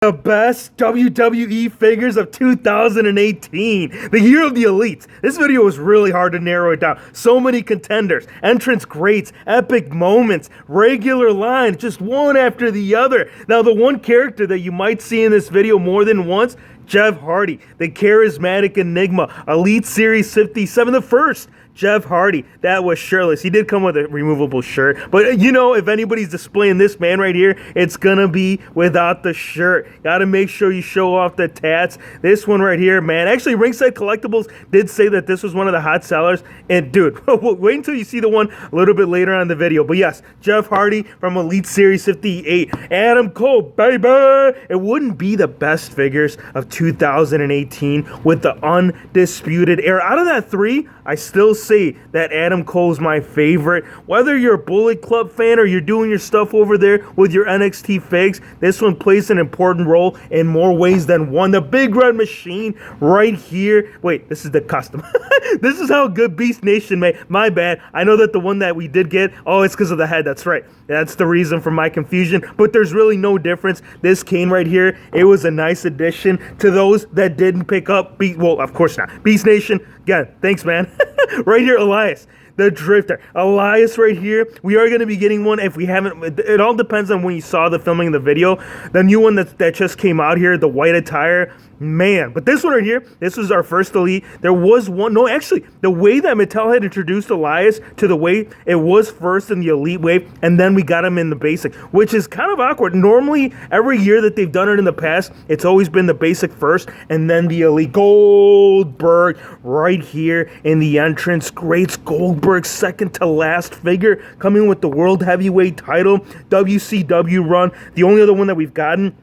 The best WWE figures of 2018. The year of the elites. This video was really hard to narrow it down. So many contenders, entrance greats, epic moments, regular lines, just one after the other. Now, the one character that you might see in this video more than once, Jeff Hardy, the charismatic enigma, Elite Series 57, the first Jeff Hardy, that was shirtless. He did come with a removable shirt, but you know, if anybody's displaying this man right here, it's gonna be without the shirt. Gotta make sure you show off the tats. This one right here, man. Actually, Ringside Collectibles did say that this was one of the hot sellers, and dude, wait until you see the one a little bit later on in the video. But yes, Jeff Hardy from Elite Series 58. Adam Cole, baby! It wouldn't be the best figures of 2018 with the undisputed era. Out of that three, I still say that Adam Cole's my favorite. Whether you're a Bullet Club fan or you're doing your stuff over there with your NXT figs, this one plays an important role in more ways than one. The Big Red Machine right here. Wait, this is the custom. This is how good Beast Nation made. My bad. I know that the one that we did get, oh, it's because of the head. That's right. That's the reason for my confusion. But there's really no difference. This Kane right here, it was a nice addition to those that didn't pick up. Well, of course not. Beast Nation, again, thanks, man. Right here, Elias the Drifter. Elias right here. We are going to be getting one if we haven't. It all depends on when you saw the filming of the video. The new one that just came out here, the white attire. Man, but this one right here, this was our first elite. There was one, no, actually, the way that Mattel had introduced Elias to the weight, it was first in the elite wave, and then we got him in the basic, which is kind of awkward. Normally, every year that they've done it in the past, it's always been the basic first, and then the elite. Goldberg right here in the entrance. Greats Goldberg, second to last figure, coming with the World Heavyweight title, WCW run. The only other one that we've gotten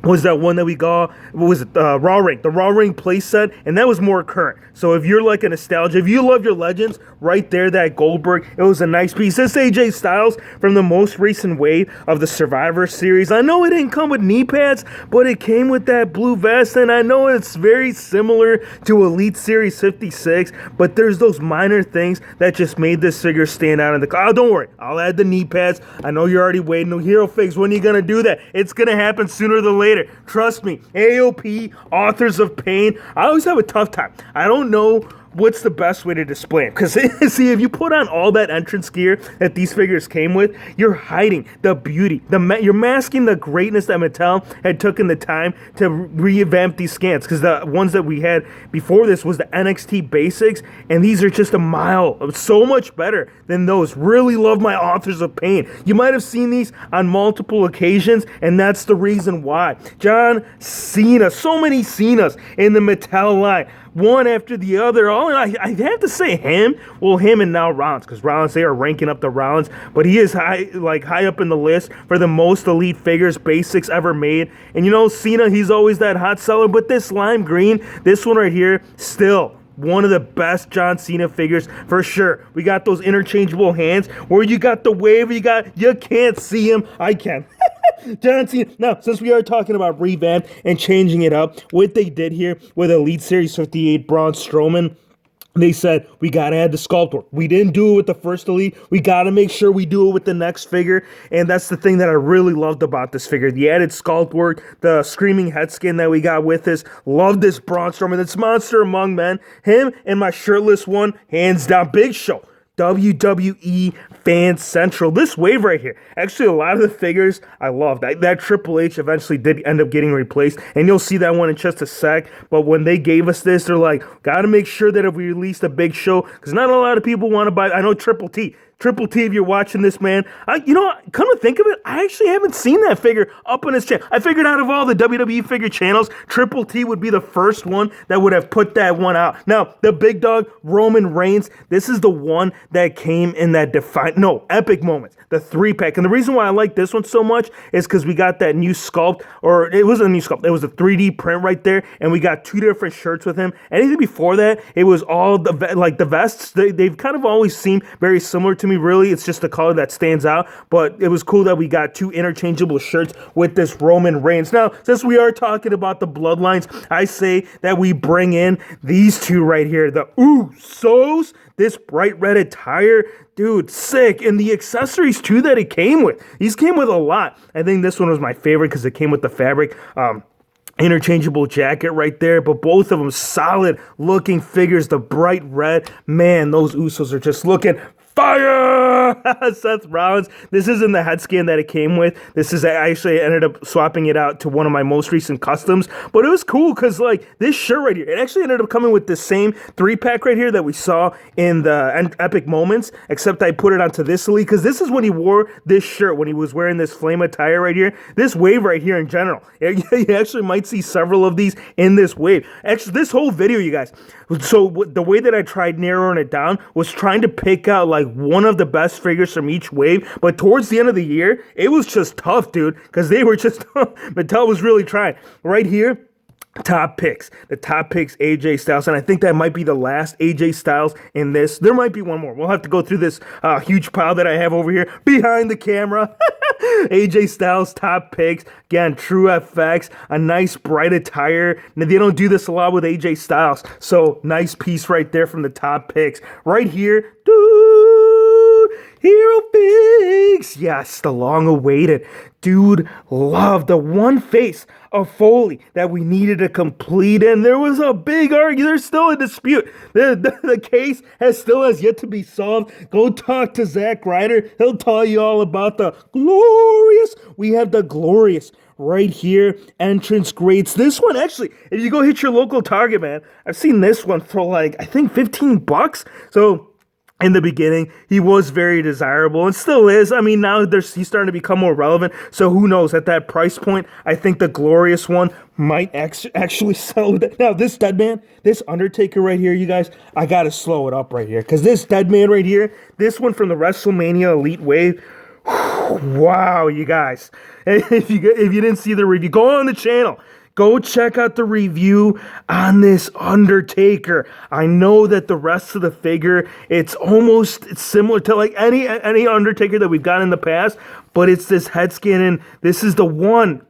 was that one that we got, what was it, Raw Ring, the Raw Ring playset, and that was more current. So if you're like a nostalgia, if you love your legends, right there, that Goldberg, it was a nice piece. This AJ Styles from the most recent wave of the Survivor Series. I know it didn't come with knee pads, but it came with that blue vest, and I know it's very similar to Elite Series 56, but there's those minor things that just made this figure stand out in the car. Oh, don't worry, I'll add the knee pads. I know you're already waiting. No Hero Figs, when are you going to do that? It's going to happen sooner than later. Trust me. AOP, Authors of Pain. I always have a tough time. I don't know what's the best way to display them, because see, if you put on all that entrance gear that these figures came with, you're hiding the beauty, you're masking the greatness that Mattel had taken the time to revamp these scans, because the ones that we had before this was the NXT basics, and these are just a mile of so much better than those. Really love my Authors of Pain. You might have seen these on multiple occasions, and that's the reason why. John Cena, so many Cenas in the Mattel line, one after the other. I have to say him and now Rollins, because Rollins, they are ranking up the Rollins, but he is high up in the list for the most elite figures, basics ever made. And you know, Cena, he's always that hot seller, but this lime green, this one right here, still one of the best John Cena figures for sure. We got those interchangeable hands where you got the wave, you can't see him. I can. John Cena. Now, since we are talking about revamp and changing it up, what they did here with Elite Series 58 Braun Strowman, they said, we got to add the sculptor. We didn't do it with the first elite. We got to make sure we do it with the next figure. And that's the thing that I really loved about this figure. The added sculpt work, the screaming head skin that we got with this. Love this Braun Strowman. This monster among men. Him and my shirtless one, hands down. Big Show. WWE Fan Central. This wave right here, actually a lot of the figures I love. That Triple H eventually did end up getting replaced, and you'll see that one in just a sec. But when they gave us this, they're like, gotta make sure that if we release a Big Show, because not a lot of people want to buy. I know Triple T, if you're watching this, man, you know, come to think of it, I actually haven't seen that figure up on his channel. I figured out of all the WWE figure channels, Triple T would be the first one that would have put that one out. Now, the big dog, Roman Reigns, this is the one that came in that epic moments, the 3-pack. And the reason why I like this one so much is because we got that new sculpt, or it wasn't a new sculpt, it was a 3D print right there, and we got 2 different shirts with him. Anything before that, it was all the vests. They've kind of always seemed very similar to me. mean, really, it's just the color that stands out. But it was cool that we got 2 interchangeable shirts with this Roman Reigns. Now, since we are talking about the bloodlines, I say that we bring in these 2 right here, the Usos. This bright red attire, dude, sick. And the accessories too that it came with. These came with a lot. I think this one was my favorite because it came with the fabric. Interchangeable jacket right there, but both of them solid looking figures. The bright red, man, those Usos are just looking fire. Seth Rollins. This isn't the head scan that it came with. This is, I actually ended up swapping it out to one of my most recent customs, but it was cool because like this shirt right here, it actually ended up coming with the same 3-pack right here that we saw in the Epic Moments, except I put it onto this Elite because this is when he wore this shirt, when he was wearing this flame attire right here, this wave right here in general. You actually might see several of these in this wave. Actually, this whole video, you guys, so the way that I tried narrowing it down was trying to pick out like one of the best figures from each wave, but towards the end of the year, it was just tough, dude, because they were just, Mattel was really trying. Right here, top picks. The top picks, AJ Styles, and I think that might be the last AJ Styles in this. There might be one more. We'll have to go through this huge pile that I have over here behind the camera. AJ Styles top picks. Again, true FX, a nice bright attire. Now, they don't do this a lot with AJ Styles, so nice piece right there from the top picks. Right here, dude, Hero Figs. Yes, the long-awaited. Dude, love the one face of Foley that we needed to complete, and there was a big argument. There's still a dispute. The case has yet to be solved. Go talk to Zack Ryder. He'll tell you all about the glorious. We have the glorious right here. Entrance grades. This one, actually, if you go hit your local Target, man, I've seen this one for like, I think $15. So in the beginning, he was very desirable and still is. I mean, now he's starting to become more relevant. So who knows? At that price point, I think the glorious one might actually sell. Now, this dead man, this Undertaker right here, you guys, I got to slow it up right here. Because this dead man right here, this one from the WrestleMania Elite Wave, wow, you guys. If you didn't see the review, go on the channel. Go check out the review on this Undertaker. I know that the rest of the figure, it's similar to like any Undertaker that we've got in the past, but it's this head scan, and this is the one.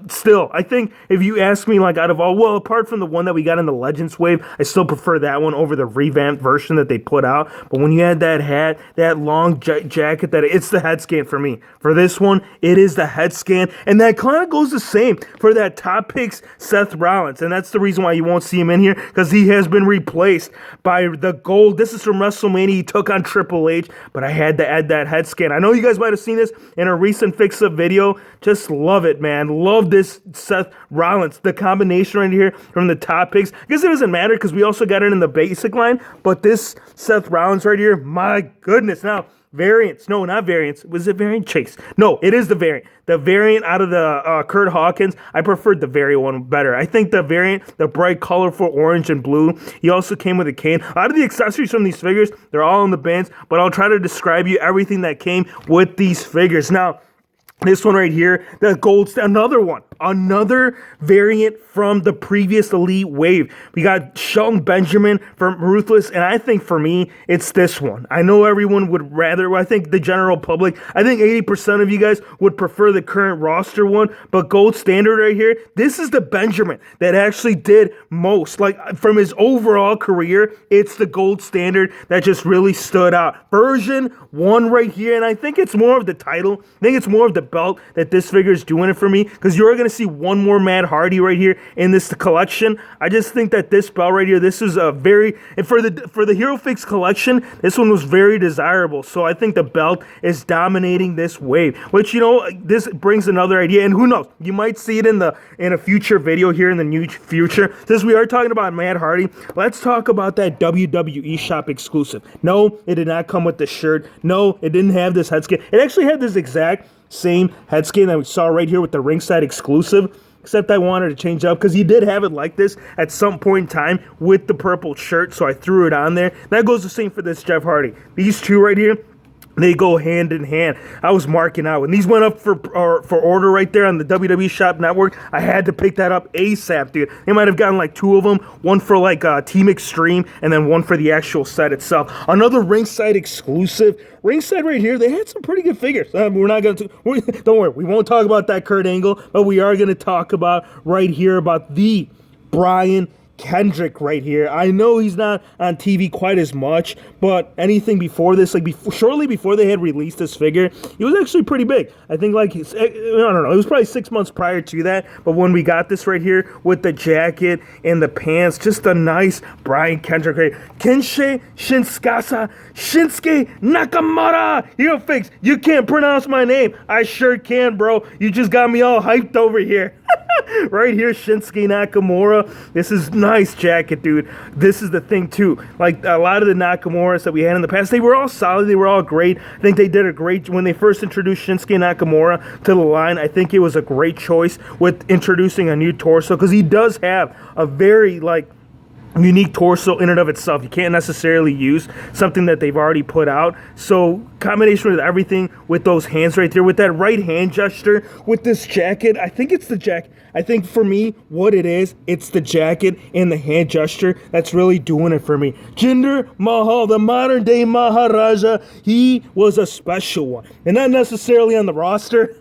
Still, I think if you ask me, like out of all, well, apart from the one that we got in the Legends wave, I still prefer that one over the revamped version that they put out. But when you had that hat, that long jacket, it's the head scan for me. For this one, it is the head scan, and that kind of goes the same for that top picks Seth Rollins, and that's the reason why you won't see him in here, because he has been replaced by the gold. This is from WrestleMania. He took on Triple H, but I had to add that head scan. I know you guys might have seen this in a recent fix-up video. Just love it, man. Love this Seth Rollins. The combination right here from the top picks. I guess it doesn't matter because we also got it in the basic line, but this Seth Rollins right here, my goodness. Now, variants. No, not variants. Was it variant Chase? No, it is the variant. The variant out of the Kurt Hawkins, I preferred the variant one better. I think the variant, the bright, colorful orange and blue, he also came with a cane. A lot of the accessories from these figures, they're all in the bins, but I'll try to describe you everything that came with these figures. Now, this one right here, the gold, another variant from the previous Elite Wave. We got Shelton Benjamin from Ruthless, and I think for me, it's this one. I know everyone would rather, I think the general public, I think 80% of you guys would prefer the current roster one, but gold standard right here, this is the Benjamin that actually did most. Like, from his overall career, it's the gold standard that just really stood out. Version 1 right here, and I think it's more of the title. I think it's more of the belt that this figure is doing it for me, because you're going to see one more Matt Hardy right here in this collection. I just think that this belt right here, this is a very, and for the Hero Fix collection, this one was very desirable. So I think the belt is dominating this wave, which, you know, this brings another idea, and who knows, you might see it in a future video here in the new future. Since we are talking about Matt Hardy, let's talk about that WWE shop exclusive. No, it did not come with the shirt. No, it didn't have this head scan. It actually had this exact same head scan that we saw right here with the ringside exclusive, except I wanted to change up because he did have it like this at some point in time with the purple shirt, so I threw it on there. That goes the same for this Jeff Hardy. These two right here, They go hand in hand. I was marking out when these went up for order right there on the WWE Shop Network. I had to pick that up ASAP, dude. They might have gotten like 2 of them, one for like Team Extreme, and then one for the actual set itself. Another ringside exclusive. Ringside right here, they had some pretty good figures. We're not going to, don't worry, we won't talk about that Kurt Angle, but we are going to talk about right here about the Brian Kendrick right here. I know he's not on TV quite as much, but anything before this, like shortly before they had released this figure, he was actually pretty big. I think like, I don't know, it was probably 6 months prior to that, but when we got this right here with the jacket and the pants, just a nice Brian Kendrick right here. Shinsuke Nakamura! You know, Fix, you can't pronounce my name. I sure can, bro. You just got me all hyped over here. Right here, Shinsuke Nakamura. This is nice jacket, dude. This is the thing, too. Like, a lot of the Nakamuras that we had in the past, they were all solid. They were all great. I think they did a great, when they first introduced Shinsuke Nakamura to the line, I think it was a great choice with introducing a new torso, because he does have a very, like, unique torso in and of itself. You can't necessarily use something that they've already put out. So combination with everything, with those hands right there, with that right hand gesture, with this jacket, I think it's the jacket. I think for me, what it is, it's the jacket and the hand gesture that's really doing it for me. Jinder Mahal, the modern day Maharaja, he was a special one. And not necessarily on the roster,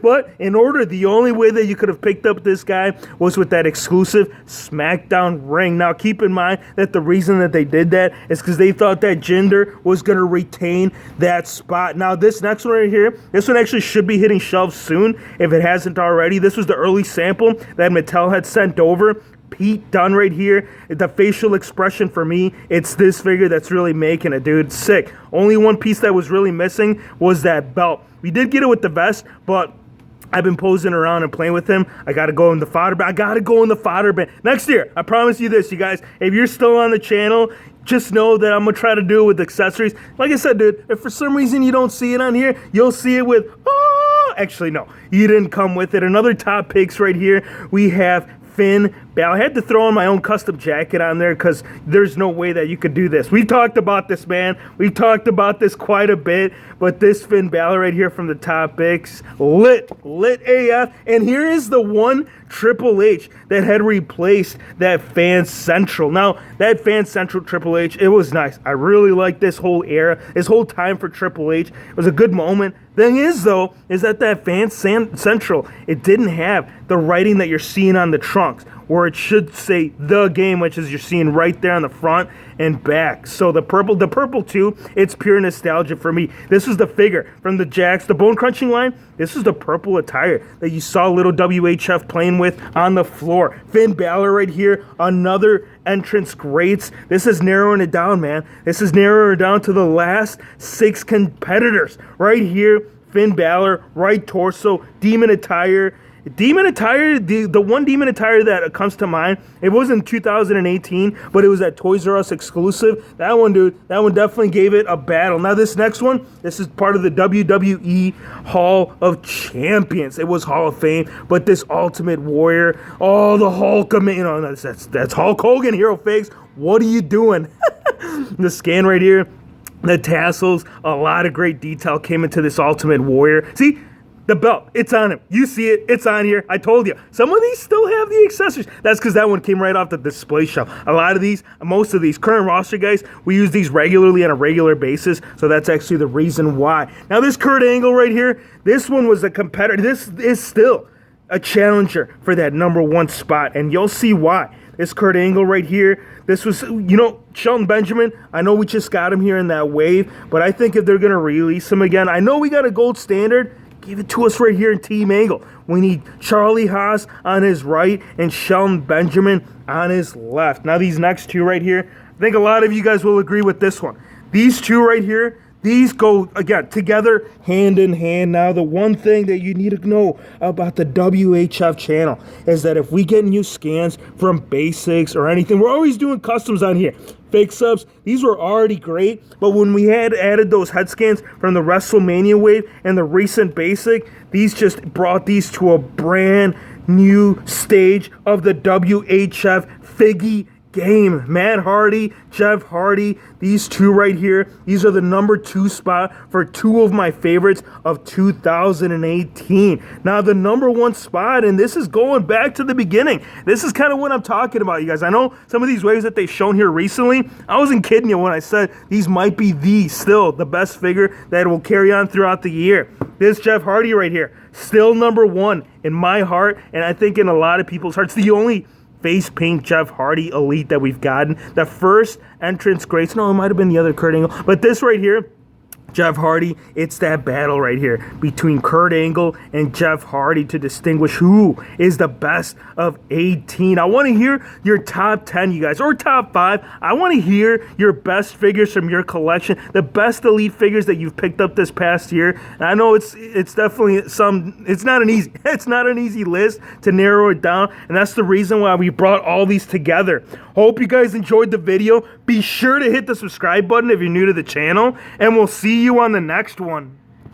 but in order, the only way that you could have picked up this guy was with that exclusive SmackDown ring. Now, keep in mind that the reason that they did that is because they thought that Jinder was going to retain that spot. Now, this next one right here, this one actually should be hitting shelves soon if it hasn't already. This was the early sample that Mattel had sent over. Pete Dunn right here. The facial expression for me, it's this figure that's really making it, dude. Sick. Only one piece that was really missing was that belt. We did get it with the vest, but I've been posing around and playing with him. I got to go in the fodder bin. I got to go in the fodder bin next year. I promise you this, you guys. If you're still on the channel, just know that I'm going to try to do it with accessories. Like I said, dude, if for some reason you don't see it on here, you'll see it with, actually, no, you didn't come with it. Another top picks right here. We have Finn Bala. I had to throw in my own custom jacket on there because there's no way that you could do this. We've talked about this, man. We've talked about this quite a bit, but this Finn Bala right here from the top picks, lit AF. And here is the one Triple H that had replaced that Fan Central. Now, that Fan Central Triple H, it was nice. I really liked this whole era, this whole time for Triple H. It was a good moment. Thing is, though, is that Fan Central, it didn't have the writing that you're seeing on the trunks, where it should say The Game, which is you're seeing right there on the front and back. So the purple too, it's pure nostalgia for me. This is the figure from the Jax, the Bone Crunching line. This is the purple attire that you saw little WHF playing with on the floor. Finn Balor right here, another entrance greats. This is narrowing it down, man. This is narrowing it down to the last 6 competitors. Right here, Finn Balor, right torso, demon attire. The one demon attire that comes to mind, it wasn't 2018, but it was that Toys R Us exclusive. That one, dude, that one definitely gave it a battle. Now, this next one, this is part of the WWE Hall of Champions. It was Hall of Fame, but this Ultimate Warrior, the Hulk, that's Hulk Hogan, Hero Fakes. What are you doing? The scan right here, the tassels, a lot of great detail came into this Ultimate Warrior. See? The belt, it's on him. You see it, it's on here. I told you. Some of these still have the accessories. That's because that one came right off the display shelf. A lot of these, most of these current roster guys, we use these regularly on a regular basis. So that's actually the reason why. Now this Kurt Angle right here, this one was a competitor. This is still a challenger for that #1 spot. And you'll see why. This Kurt Angle right here, this was, Shelton Benjamin, I know we just got him here in that wave. But I think if they're going to release him again, I know we got a gold standard. Give it to us right here in Team Angle. We need Charlie Haas on his right and Shelton Benjamin on his left. Now these next two right here, I think a lot of you guys will agree with this one. These two right here, these go, again, together, hand in hand. Now, the one thing that you need to know about the WHF channel is that if we get new scans from basics or anything, we're always doing customs on here. Fake subs, these were already great, but when we had added those head scans from the WrestleMania wave and the recent basic, these just brought these to a brand new stage of the WHF Figgy game. Matt Hardy, Jeff Hardy, these two right here, these are the number 2 spot for 2 of my favorites of 2018. Now the number 1 spot, and this is going back to the beginning. This is kind of what I'm talking about, you guys. I know some of these waves that they've shown here recently, I wasn't kidding you when I said these might be still the best figure that will carry on throughout the year. This Jeff Hardy right here, still number 1 in my heart, and I think in a lot of people's hearts. The only face paint Jeff Hardy elite that we've gotten. The first entrance grace. No, it might have been the other Kurt Angle. But this right here, Jeff Hardy, it's that battle right here between Kurt Angle and Jeff Hardy to distinguish who is the best of 18. I want to hear your top 10, you guys, or top 5. I want to hear your best figures from your collection, the best elite figures that you've picked up this past year. And I know it's definitely it's not an easy list to narrow it down, and that's the reason why we brought all these together. Hope you guys enjoyed the video. Be sure to hit the subscribe button if you're new to the channel, and we'll see you on the next one.